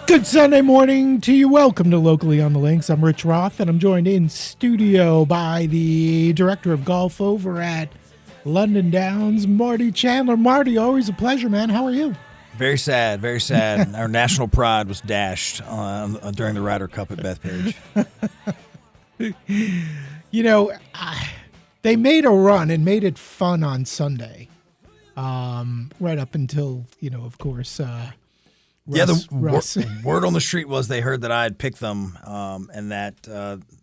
Good Sunday morning to you. Welcome to Locally on the Links. I'm Rich Roth, and I'm joined in studio by the director of golf over at LondonDowns, Marty Chandler. Marty, always a pleasure, man. How are you? Very sad, very sad. Our national pride was dashed during the Ryder Cup at Bethpage. You know, they made a run and made it fun on Sunday, right up until, of course, the word on the street was they heard that I had picked them, and that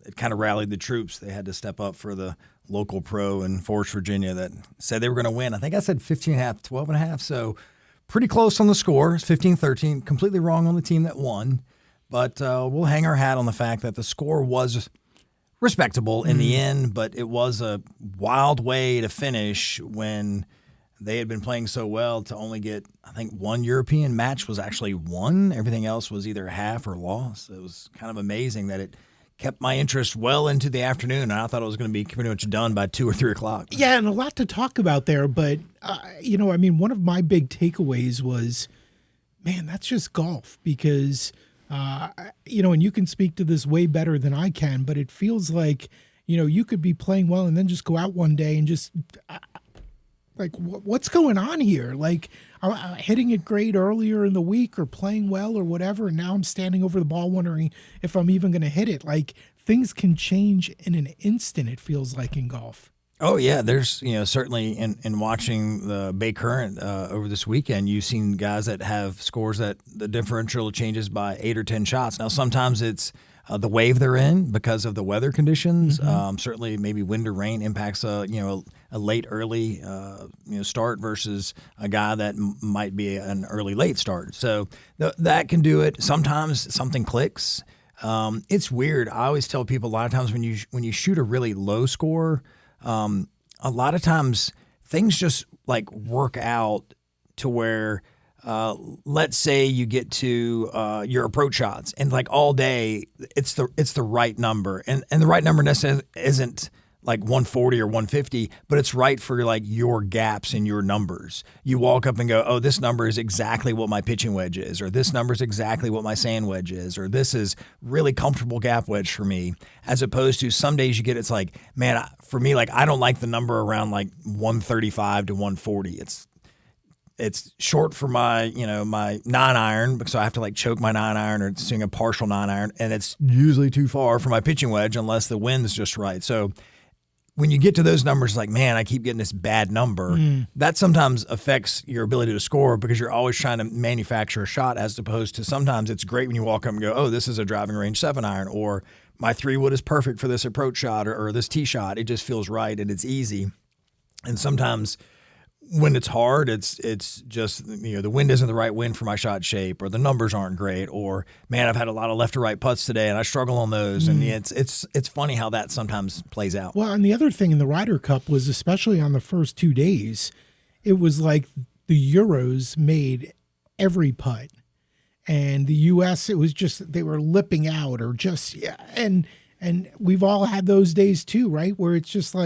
it kind of rallied the troops. They had to step up for the local pro in Forest, Virginia that said they were going to win. I think I said 15.5, 12.5, so pretty close on the score. It's 15-13, completely wrong on the team that won. But we'll hang our hat on the fact that the score was respectable in the end, but it was a wild way to finish when they had been playing so well to only get, I think, one European match was actually won. Everything else was either half or lost. It was kind of amazing that it kept my interest well into the afternoon, and I thought it was going to be pretty much done by 2 or 3 o'clock. Yeah, and a lot to talk about there, but, one of my big takeaways was, man, that's just golf because, and you can speak to this way better than I can, but it feels like, you could be playing well and then just go out one day and just what's going on here? Like, hitting it great earlier in the week or playing well or whatever, and now I'm standing over the ball wondering if I'm even going to hit it. Like, things can change in an instant, it feels like, in golf. Oh, yeah. There's, certainly in watching the Bay Current over this weekend, you've seen guys that have scores that the differential changes by 8 or 10 shots. Now, sometimes it's the wave they're in because of the weather conditions. Certainly maybe wind or rain impacts a late early start versus a guy that might be an early late start. So that can do it. Sometimes something clicks. It's weird. I always tell people a lot of times when you shoot a really low score, a lot of times things just work out to where let's say you get to your approach shots and all day it's the right number and the right number necessarily isn't 140 or 150, but it's right for your gaps in your numbers. You walk up and go, oh, this number is exactly what my pitching wedge is, or this number is exactly what my sand wedge is, or this is really comfortable gap wedge for me, as opposed to some days you get it's man, for me, I don't like the number around 135 to 140. It's short for my, my 9-iron because I have to choke my 9-iron or swing a partial 9-iron, and it's usually too far for my pitching wedge unless the wind's just right. So when you get to those numbers, man, I keep getting this bad number, that sometimes affects your ability to score because you're always trying to manufacture a shot, as opposed to sometimes it's great when you walk up and go, oh, this is a driving range 7-iron, or my 3-wood is perfect for this approach shot or this tee shot. It just feels right and it's easy. And sometimes when it's hard, it's just, the wind isn't the right wind for my shot shape, or the numbers aren't great, or, man, I've had a lot of left to right putts today and I struggle on those. And it's funny how that sometimes plays out. Well, and the other thing in the Ryder Cup was, especially on the first 2 days, it was like the Euros made every putt. And the U.S., it was just, they were lipping out or just, and we've all had those days too, right? Where it's just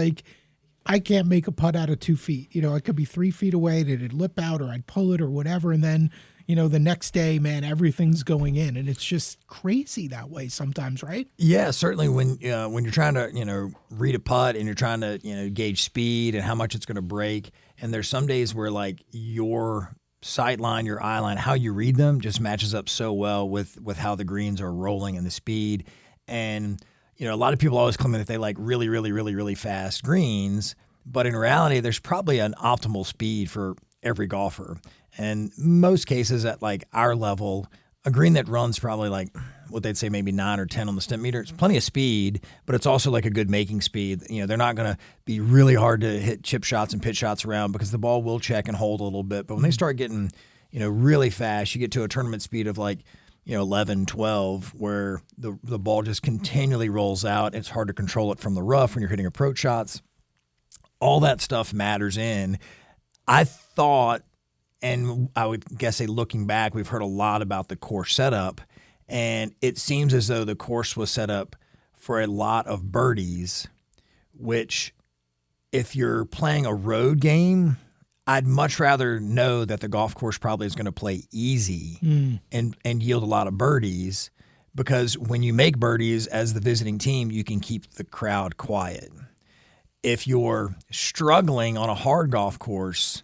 I can't make a putt out of 2 feet. I could be 3 feet away and it'd lip out or I'd pull it or whatever. And then, the next day, man, everything's going in. And it's just crazy that way sometimes, right? Yeah, certainly when you're trying to, read a putt and you're trying to, gauge speed and how much it's going to break. And there's some days where your sight line, your eye line, how you read them just matches up so well with how the greens are rolling and the speed. And a lot of people always claim that they like really, really, really, really fast greens, but in reality, there's probably an optimal speed for every golfer. And most cases at our level, a green that runs probably what they'd say maybe 9 or 10 on the stimp meter, it's plenty of speed, but it's also a good making speed. They're not going to be really hard to hit chip shots and pitch shots around because the ball will check and hold a little bit. But when they start getting, really fast, you get to a tournament speed of 11, 12, where the ball just continually rolls out. It's hard to control it from the rough when you're hitting approach shots. All that stuff matters in. I thought, and I would guess looking back, we've heard a lot about the course setup, and it seems as though the course was set up for a lot of birdies, which if you're playing a road game, I'd much rather know that the golf course probably is going to play easy and yield a lot of birdies, because when you make birdies as the visiting team, you can keep the crowd quiet. If you're struggling on a hard golf course,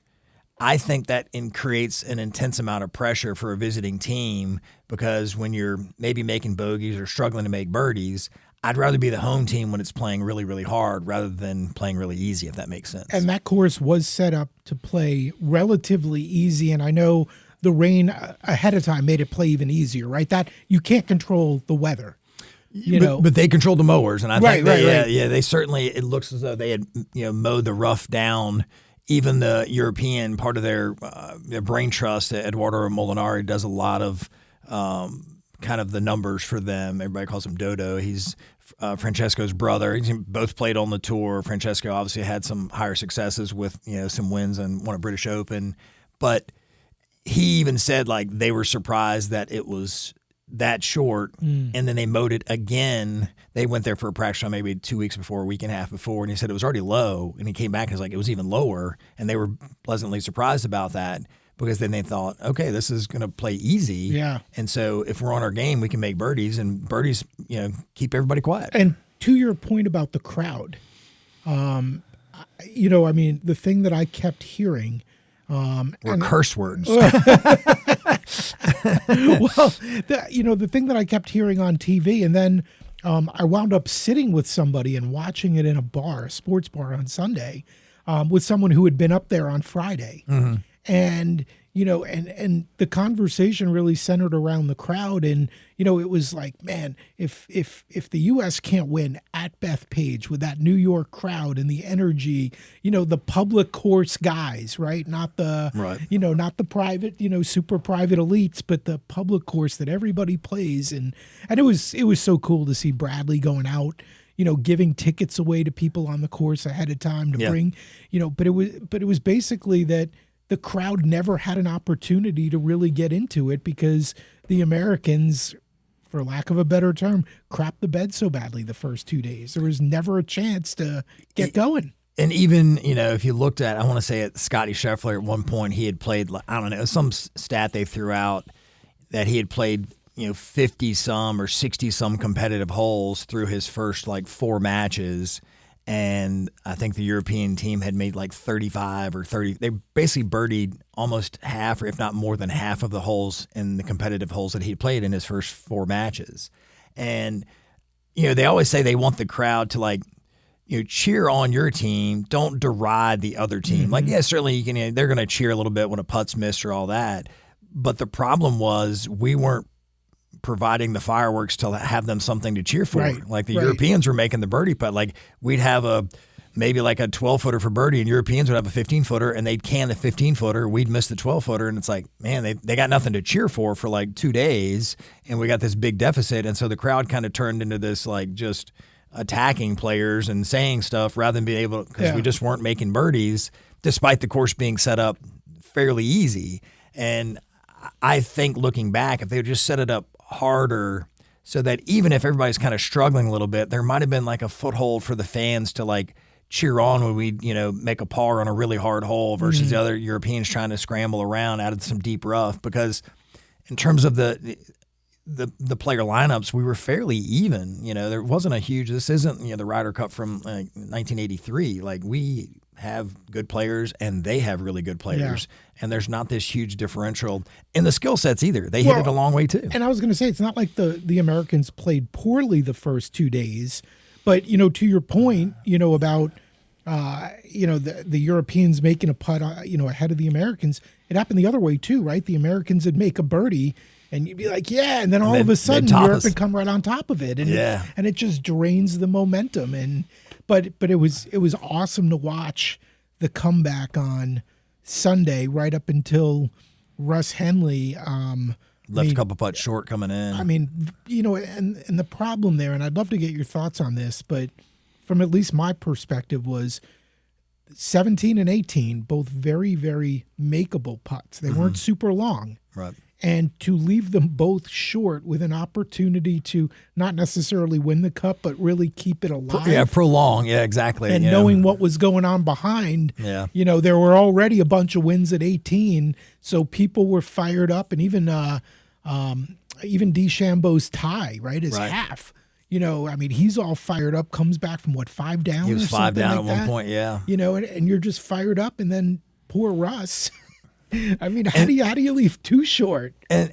I think that creates an intense amount of pressure for a visiting team, because when you're maybe making bogeys or struggling to make birdies, I'd rather be the home team when it's playing really, really hard rather than playing really easy, if that makes sense. And that course was set up to play relatively easy, and I know the rain ahead of time made it play even easier, right? That you can't control the weather. But they controlled the mowers, and I think right. they certainly, it looks as though they had mowed the rough down. Even the European part of their brain trust, Eduardo Molinari, does a lot of kind of the numbers for them. Everybody calls him Dodo. He's Francesco's brother. He's both played on the tour. Francesco obviously had some higher successes with some wins and won a British Open, but he even said like they were surprised that it was that short, and then they mowed it again. They went there for a practice round maybe 2 weeks before, a week and a half before, and he said it was already low, and he came back and was like it was even lower, and they were pleasantly surprised about that, because then they thought, okay, this is going to play easy. Yeah. And so if we're on our game, we can make birdies, and birdies, keep everybody quiet. And to your point about the crowd, the thing that I kept hearing were curse words. Well, the thing that I kept hearing on TV, and then I wound up sitting with somebody and watching it in a sports bar on Sunday, with someone who had been up there on Friday. Mm-hmm. And, and the conversation really centered around the crowd. And, it was like, man, if the U.S. can't win at Bethpage with that New York crowd and the energy, the public course guys, right? Not the, not the private, super private elites, but the public course that everybody plays. And it was so cool to see Bradley going out, giving tickets away to people on the course ahead of time to bring, but it was basically that the crowd never had an opportunity to really get into it, because the Americans, for lack of a better term, crapped the bed so badly the first 2 days. There was never a chance to get going. And even, if you looked at, I want to say at Scotty Scheffler at one point, he had played, I don't know, some stat they threw out that he had played, 50 some or 60 some competitive holes through his first 4 matches. And I think the European team had made 35 or 30. They basically birdied almost half, or if not more than half, of the holes in the competitive holes that he played in his first 4 matches. And, they always say they want the crowd to cheer on your team. Don't deride the other team. Mm-hmm. Certainly you can. They're going to cheer a little bit when a putt's missed or all that. But the problem was we weren't providing the fireworks to have them something to cheer for. Right. Europeans were making the birdie putt. We'd have maybe a 12-footer for birdie, and Europeans would have a 15-footer, and they'd can the 15-footer. We'd miss the 12-footer, and it's man, they got nothing to cheer for 2 days, and we got this big deficit. And so the crowd kind of turned into this just attacking players and saying stuff rather than being able, because we just weren't making birdies, despite the course being set up fairly easy. And I think looking back, if they would just set it up harder, so that even if everybody's kind of struggling a little bit, there might have been a foothold for the fans to cheer on when we make a par on a really hard hole versus the other Europeans trying to scramble around out of some deep rough. Because in terms of the player lineups, we were fairly even. There wasn't a huge. This isn't the Ryder Cup from 1983. We have good players and they have really good players, and there's not this huge differential in the skill sets either. They hit it a long way too. And I was going to say, it's not like the Americans played poorly the first 2 days, but to your point, about the Europeans making a putt, ahead of the Americans, it happened the other way too, right? The Americans would make a birdie, and you'd be like, yeah, and then all of a sudden Europe would come right on top of it, and it just drains the momentum. And but it was awesome to watch the comeback on Sunday, right up until Russ Henley left a couple putts short coming in. I mean, and the problem there, and I'd love to get your thoughts on this, but from at least my perspective, was 17 and 18, both very, very makeable putts. They weren't super long. Right. and to leave them both short with an opportunity to not necessarily win the cup, but really keep it alive. Yeah, prolong. Yeah, exactly. And knowing what was going on behind, there were already a bunch of wins at 18, so people were fired up, and even DeChambeau's tie, right, is half. He's all fired up, comes back from 5 down? He was 5 down like at one point, yeah. And you're just fired up, and then poor Russ. How do you leave too short? I'd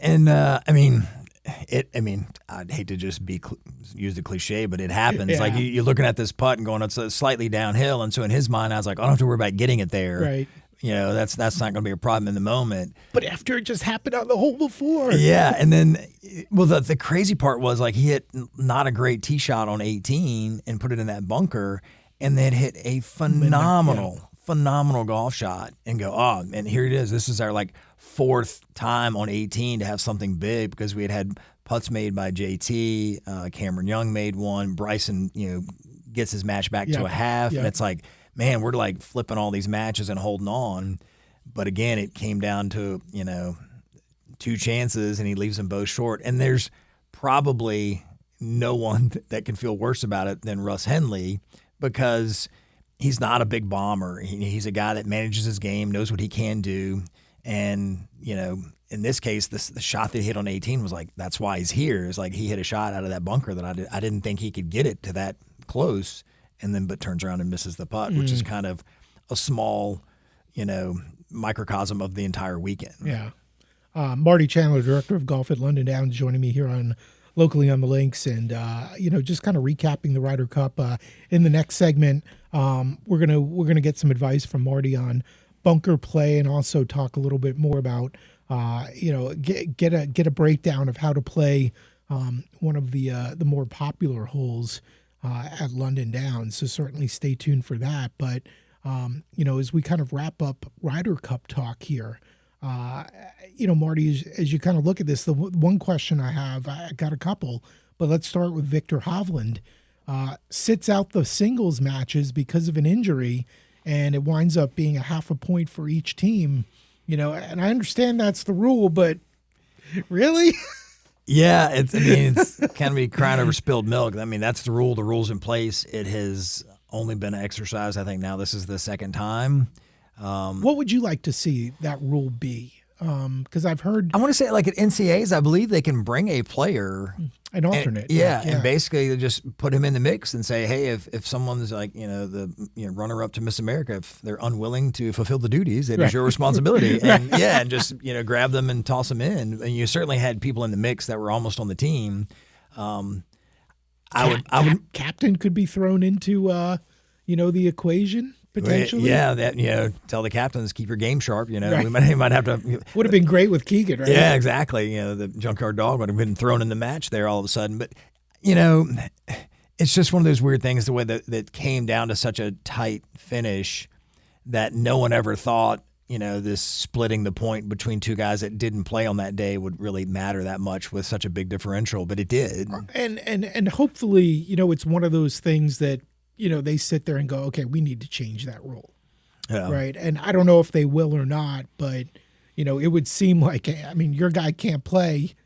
hate to just use the cliche, but it happens. Yeah. Like you're looking at this putt and going, it's slightly downhill, and so in his mind, I was like, I don't have to worry about getting it there. Right. That's not going to be a problem in the moment. But after it just happened on the hole before. Yeah, and then, the crazy part was like he hit not a great tee shot on 18 and put it in that bunker, and then hit a phenomenal golf shot and go, and here it is. This is our fourth time on 18 to have something big, because we had putts made by JT, Cameron Young made one, Bryson, gets his match back to a half, and it's like, man, we're flipping all these matches and holding on. But again, it came down to, 2 chances, and he leaves them both short. And there's probably no one that can feel worse about it than Russ Henley, because he's not a big bomber. He's a guy that manages his game, knows what he can do. And, in this case, the shot that he hit on 18 was that's why he's here. It's he hit a shot out of that bunker that I didn't think he could get it to that close, but turns around and misses the putt, which is kind of a small, microcosm of the entire weekend. Yeah. Marty Chandler, director of golf at LondonDowns, joining me here locally on the links, and just kind of recapping the Ryder Cup. In the next segment, we're gonna get some advice from Marty on bunker play, and also talk a little bit more about get a breakdown of how to play one of the more popular holes at LondonDowns. So certainly stay tuned for that. But as we kind of wrap up Ryder Cup talk here, Marty, as you kind of look at this, the one question I got a couple, but let's start with Victor Hovland. Sits out the singles matches because of an injury, and it winds up being a half a point for each team. And I understand that's the rule, but really? Yeah, it's kind of be crying over spilled milk. I mean, that's the rule. The rule's in place. It has only been exercised, I think now this is the second time. What would you like to see that rule be? Because I've heard... I want to say, at NCAAs, I believe they can bring a player... An alternate. And basically just put him in the mix and say, hey, if someone's the runner-up to Miss America, if they're unwilling to fulfill the duties, it is your responsibility. And and just grab them and toss them in. And you certainly had people in the mix that were almost on the team. Captain could be thrown into the equation potentially. Yeah, tell the captains keep your game sharp. We might have to. Would have been great with Keegan, right? Yeah, exactly. The junkyard dog would have been thrown in the match there all of a sudden. But it's just one of those weird things. The way that came down to such a tight finish that no one ever thought. This splitting the point between two guys that didn't play on that day would really matter that much with such a big differential, but it did. And hopefully, it's one of those things that. They sit there and go, okay, we need to change that rule. Yeah. Right. And I don't know if they will or not, but, it would seem like, your guy can't play.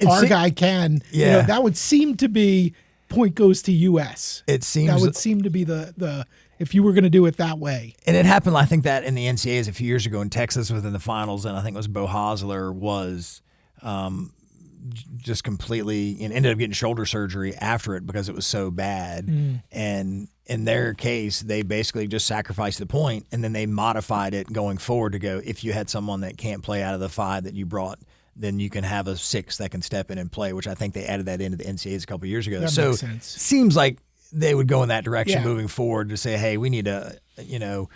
Our guy can. Yeah. That would seem to be point goes to U.S. It seems. That would seem to be the if you were going to do it that way. And it happened, I think, that in the NCAAs a few years ago in Texas within the finals, and I think it was Bo Hosler was just completely and ended up getting shoulder surgery after it because it was so bad. And in their case, they basically just sacrificed the point, and then they modified it going forward to go, if you had someone that can't play out of the 5 that you brought, then you can have a 6 that can step in and play, which I think they added that into the NCAAs a couple of years ago. That makes sense. Seems like they would go in that direction moving forward to say, hey, we need to, and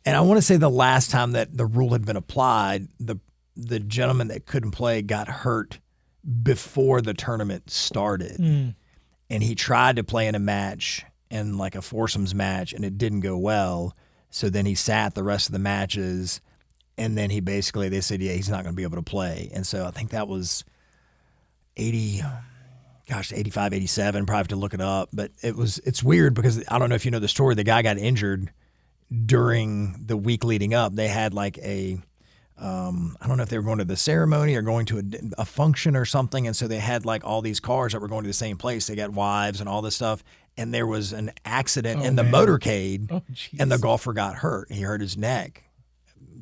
I want to say the last time that the rule had been applied, the gentleman that couldn't play got hurt before the tournament started. And he tried to play in a match and a foursomes match, and it didn't go well. So then he sat the rest of the matches, and then they said, he's not going to be able to play. And so I think that was 85, 87, probably have to look it up. But it's weird because I don't know if you know the story. The guy got injured during the week leading up. They had I don't know if they were going to the ceremony or going to a function or something. And so they had like all these cars that were going to the same place. They got wives and all this stuff. And there was an accident in the motorcade, and the golfer got hurt. He hurt his neck.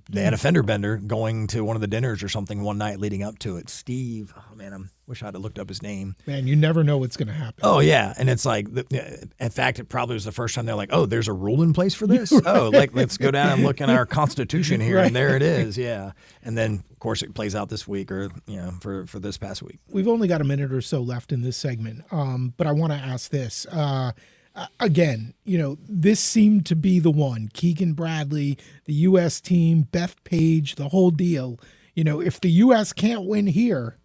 They had a fender bender going to one of the dinners or something one night leading up to it. Steve, oh man, I wish I'd have looked up his name. Man, you never know what's going to happen. Oh yeah, and it's like, in fact, it probably was the first time they're like, oh, there's a rule in place for this. Right. Oh, like let's go down and look in our Constitution here, right. And there it is. Yeah, and then of course it plays out this week, or for this past week. We've only got a minute or so left in this segment, but I want to ask this. Again, this seemed to be the one. Keegan Bradley, the U.S. team, Bethpage, the whole deal. If the U.S. can't win here,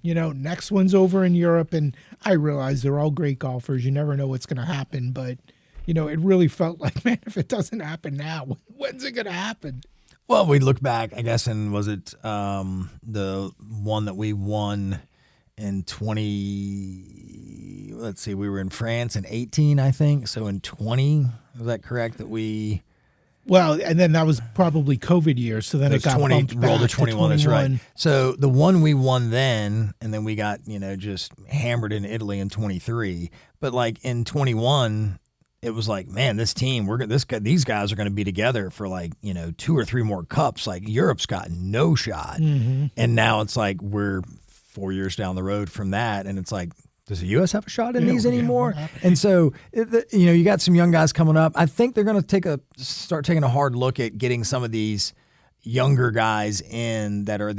next one's over in Europe. And I realize they're all great golfers. You never know what's going to happen. But, it really felt like, man, if it doesn't happen now, when's it going to happen? Well, we look back, I guess, and was it the one that we won in 20, let's see, we were in France in 18, I think. So in 20, is that correct that we... Well, and then that was probably COVID year, so then it got 20, bumped back rolled to 21. That's right. So the one we won then, and then we got, just hammered in Italy in 23. But like in 21, it was like, man, this team, these guys are going to be together for like, 2 or 3 more cups. Like Europe's got no shot. Mm-hmm. And now it's like we're 4 years down the road from that, and it's like, does the U.S. have a shot in these anymore? And so, you got some young guys coming up. I think they're going to start taking a hard look at getting some of these younger guys in that are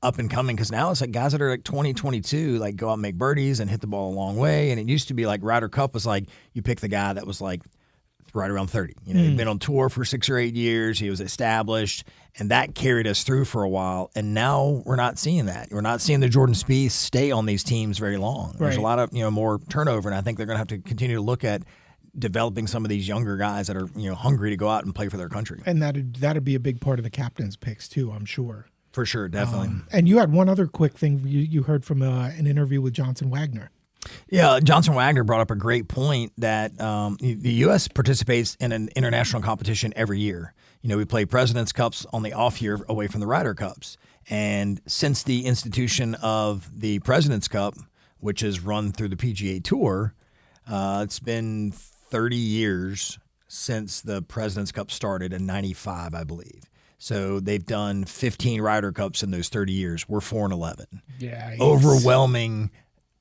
up and coming, because now it's like guys that are like 20, 22, like go out and make birdies and hit the ball a long way. And it used to be like Ryder Cup was like you pick the guy that was like right around 30. He'd been on tour for 6 or 8 years. He was established, and that carried us through for a while. And now we're not seeing that. We're not seeing the Jordan Spieth stay on these teams very long. Right. There's a lot of more turnover, and I think they're going to have to continue to look at developing some of these younger guys that are hungry to go out and play for their country. And that'd be a big part of the captain's picks too, I'm sure. For sure, definitely. And you had one other quick thing you heard from an interview with Johnson Wagner. Yeah, Johnson Wagner brought up a great point that the U.S. participates in an international competition every year. We play President's Cups on the off year away from the Ryder Cups. And since the institution of the President's Cup, which is run through the PGA Tour, it's been 30 years since the President's Cup started in 95, I believe. So they've done 15 Ryder Cups in those 30 years. We're 4-11. Yeah,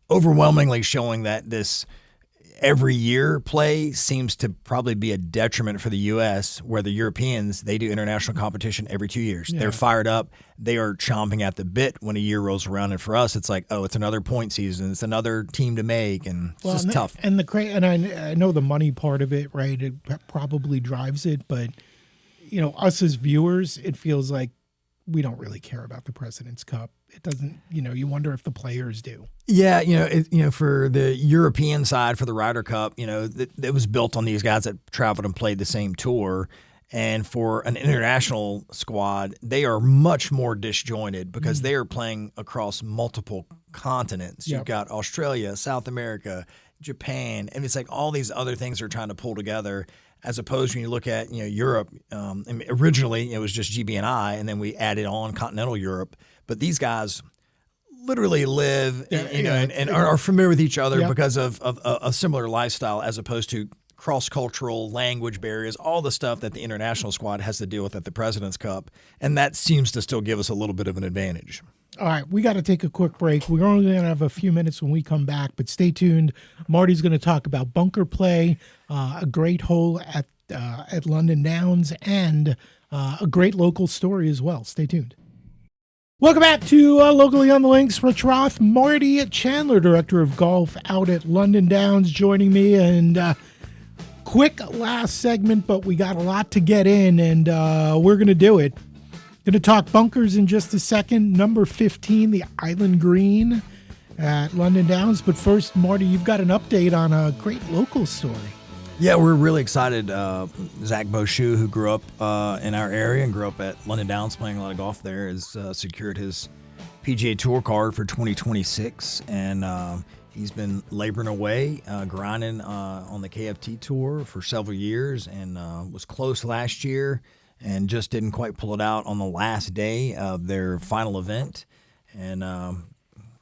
overwhelmingly showing that this every year play seems to probably be a detriment for the U.S., where the Europeans, they do international competition every 2 years. Yeah. They're fired up. They are chomping at the bit when a year rolls around. And for us, it's like, oh, it's another point season. It's another team to make. And it's just tough. And I know the money part of it, right? It probably drives it. But, us as viewers, it feels like we don't really care about the President's Cup. It doesn't, you wonder if the players do. Yeah, for the European side, for the Ryder Cup, it was built on these guys that traveled and played the same tour. And for an international squad, they are much more disjointed because they are playing across multiple continents. Yep. You've got Australia, South America, Japan, and it's like all these other things are trying to pull together. As opposed when you look at Europe, originally it was just GB&I, and then we added on continental Europe. But these guys literally live, and are familiar with each other because of a similar lifestyle, as opposed to cross-cultural language barriers, all the stuff that the international squad has to deal with at the President's Cup, and that seems to still give us a little bit of an advantage. All right, we got to take a quick break. We're only going to have a few minutes when we come back, but stay tuned. Marty's going to talk about bunker play, a great hole at LondonDowns, and a great local story as well. Stay tuned. Welcome back to Locally on the Links. Rich Roth, Marty Chandler, Director of Golf out at LondonDowns, joining me. And quick last segment, but we got a lot to get in, and we're going to do it. Going to talk bunkers in just a second. Number 15, the Island Green at LondonDowns. But first, Marty, you've got an update on a great local story. Yeah, we're really excited. Zach Bauchou, who grew up in our area and grew up at LondonDowns playing a lot of golf there, has secured his PGA Tour card for 2026. And he's been laboring away, grinding on the KFT Tour for several years, and was close last year. and just didn't quite pull it out on the last day of their final event. And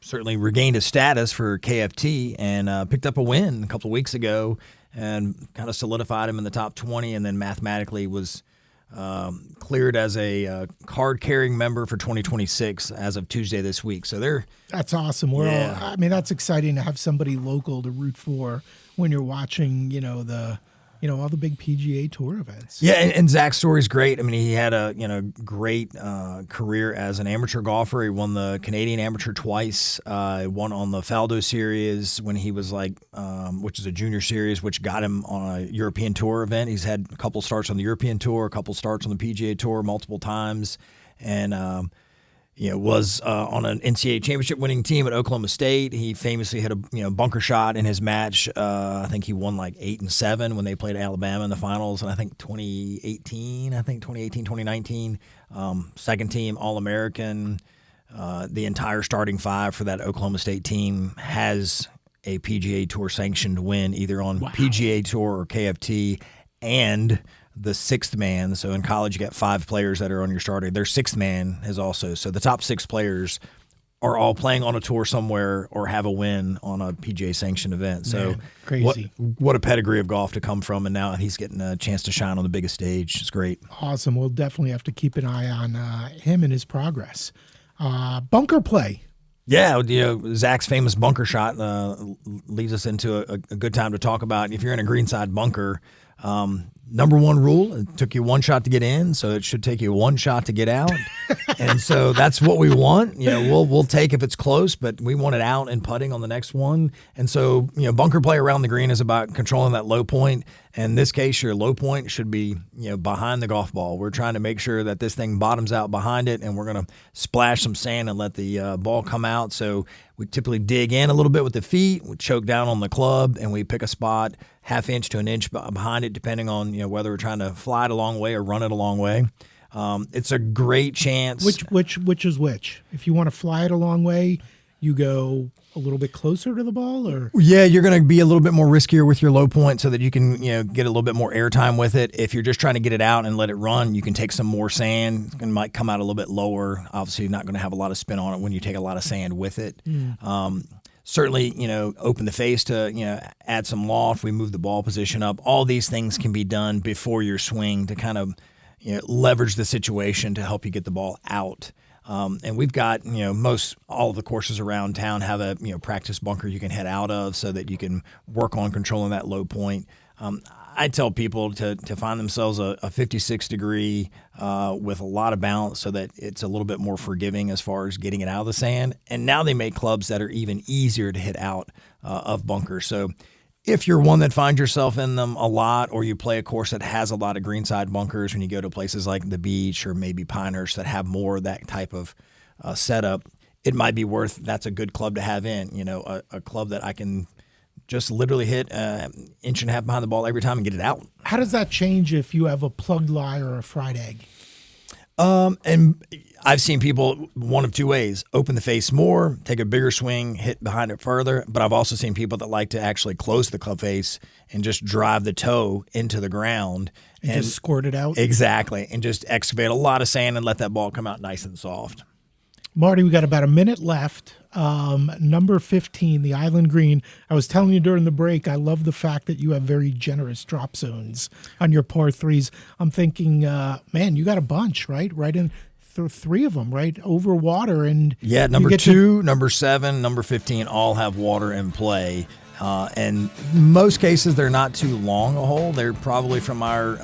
certainly regained his status for KFT and picked up a win a couple of weeks ago and kind of solidified him in the top 20, and then mathematically was cleared as a card-carrying member for 2026 as of Tuesday this week. So that's awesome. I mean, that's exciting to have somebody local to root for when you're watching, all the big PGA Tour events. Yeah, and Zach's story's great. I mean, he had a great career as an amateur golfer. He won the Canadian Amateur twice. Won on the Faldo Series when he was which is a junior series, which got him on a European Tour event. He's had a couple starts on the European Tour, a couple starts on the PGA Tour multiple times, and was on an NCAA championship winning team at Oklahoma State. He famously hit a bunker shot in his match. I think he won 8-7 when they played Alabama in the finals. And I think 2018, 2019, second team All-American. The entire starting five for that Oklahoma State team has a PGA Tour sanctioned win either on PGA Tour or KFT, and the sixth man. So in college, you got 5 players that are on your starter. Their sixth man is also. So the top 6 players are all playing on a tour somewhere or have a win on a PGA sanctioned event. So man, crazy. What a pedigree of golf to come from. And now he's getting a chance to shine on the biggest stage. It's great. Awesome. We'll definitely have to keep an eye on him and his progress. Bunker play. Yeah, Zach's famous bunker shot leads us into a good time to talk about. If you're in a greenside bunker, number one rule, it took you one shot to get in, so it should take you one shot to get out. And so that's what we want. We'll take if it's close, but we want it out and putting on the next one. And so, bunker play around the green is about controlling that low point. In this case, your low point should be, behind the golf ball. We're trying to make sure that this thing bottoms out behind it, and we're going to splash some sand and let the ball come out. So we typically dig in a little bit with the feet, we choke down on the club, and we pick a spot half inch to an inch behind it, depending on whether we're trying to fly it a long way or run it a long way. It's a great chance. Which is which? If you want to fly it a long way, you go a little bit closer to the ball, or you're going to be a little bit more riskier with your low point so that you can get a little bit more airtime with it. If you're just trying to get it out and let it run, you can take some more sand. It might come out a little bit lower. Obviously, you're not going to have a lot of spin on it when you take a lot of sand with it. Certainly, open the face to add some loft. We move the ball position up. All these things can be done before your swing to kind of leverage the situation to help you get the ball out. And we've got, all of the courses around town have a, practice bunker you can head out of so that you can work on controlling that low point. I tell people to find themselves a 56 degree with a lot of balance so that it's a little bit more forgiving as far as getting it out of the sand. And now they make clubs that are even easier to hit out of bunkers. So if you're one that finds yourself in them a lot, or you play a course that has a lot of greenside bunkers when you go to places like the beach or maybe Pinehurst that have more of that type of setup, it might be that's a good club to have in, a club that I can just literally hit an inch and a half behind the ball every time and get it out. How does that change if you have a plugged lie or a fried egg? And I've seen people one of two ways: open the face more, take a bigger swing, hit behind it further. But I've also seen people that like to actually close the club face and just drive the toe into the ground and just squirt it out. Exactly. And just excavate a lot of sand and let that ball come out nice and soft. Marty, we got about a minute left. Number 15, the Island Green. I was telling you during the break, I love the fact that you have very generous drop zones on your par threes. I'm thinking, man, you got a bunch, right? Right in 3 of them, right? Over water. And yeah, number 2, number 7, number 15 all have water in play. And most cases, they're not too long a hole. They're probably from our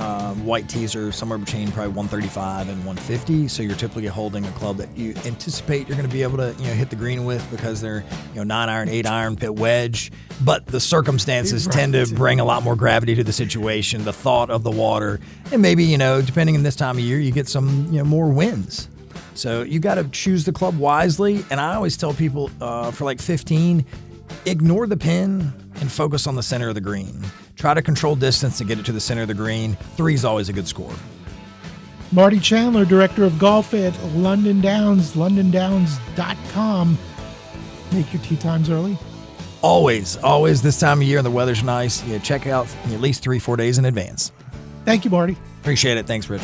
white teaser, somewhere between probably 135 and 150. So you're typically holding a club that you anticipate you're going to be able to hit the green with because they're 9-iron, 8-iron, pit wedge. But the circumstances tend to bring a lot more gravity to the situation, the thought of the water, and maybe depending on this time of year, you get some more winds. So you got to choose the club wisely. And I always tell people for like 15. Ignore the pin and focus on the center of the green. Try to control distance to get it to the center of the green. 3 is always a good score. Marty Chandler, Director of Golf at London Downs, LondonDowns.com. Make your tee times early? Always this time of year and the weather's nice. Check out at least 3-4 days in advance. Thank you, Marty. Appreciate it. Thanks, Rich.